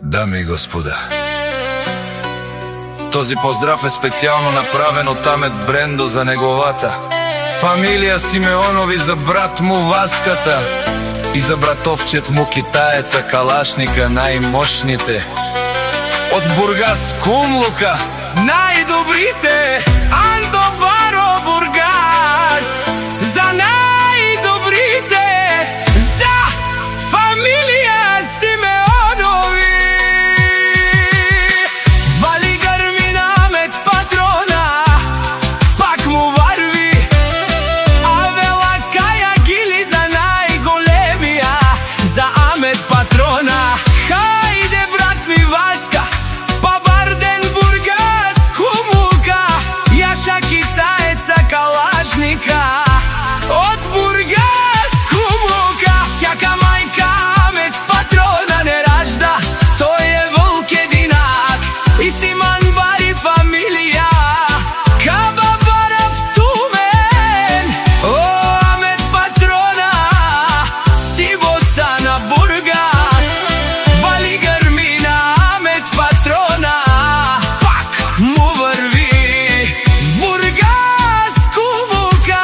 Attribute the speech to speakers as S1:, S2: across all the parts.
S1: Дами и господа, този поздрав е специјално направен од Амет Брендо за неговата фамилија Симеонови, за брат му Васката и за братовчет му китаеца Калашника, најмошните од Бургас Кумлука, најдобрите Андо Баро Бургас, за најдобрите, за фамилија Симеонови. Вали грми на Амет патрона, пак му варви, а вела каја гили за најголемија, за Амет патрона. Хајде брат ми Васка, па Барден Бургас Кумлука, јаша китаеца Калашника од Бургас Кумлука. Сјака мајка Амет патрона не ражда, тој е волк единак и Симан бари фамилија Каба Барав Тумен. О, Амет патрона, си боса на Бургас, вали грми на Амет патрона, пак му врви. Бургас Кумлука,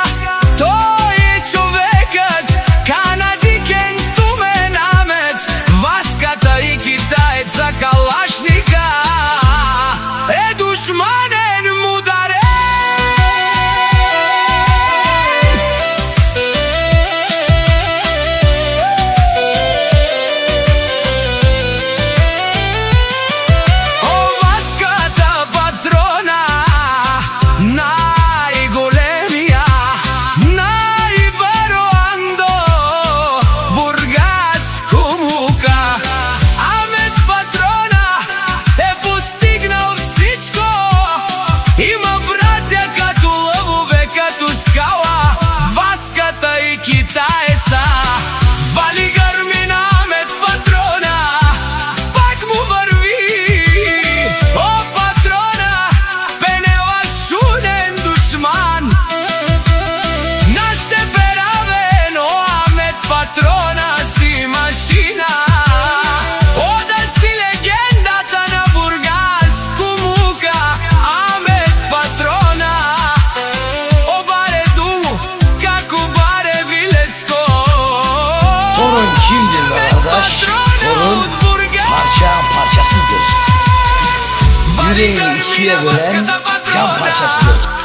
S1: тој е човекот, канадикен Тумен Амет, Васката и китаеца Калашника е душманен мударен. О, Васката патрона, најголемија, најбаро Андо, Бургас Кумлука. Амет патрона е постигнал всичко, има браќа като лъвове, като скала, Васката и китаеца. Вали грми на Амет патрона, пак му върви. О, патрона, пенела шунен душман, наште перавен. О, Амет патрона, си машина, ода си легендата на Бургас Кумлука. Амет патрона, о баре думу, како баре Вилеско.
S2: Torun kimdir be kardeş? Torun parçanın parçasıdır. Yüreğini ikiye bölen can parçasıdır.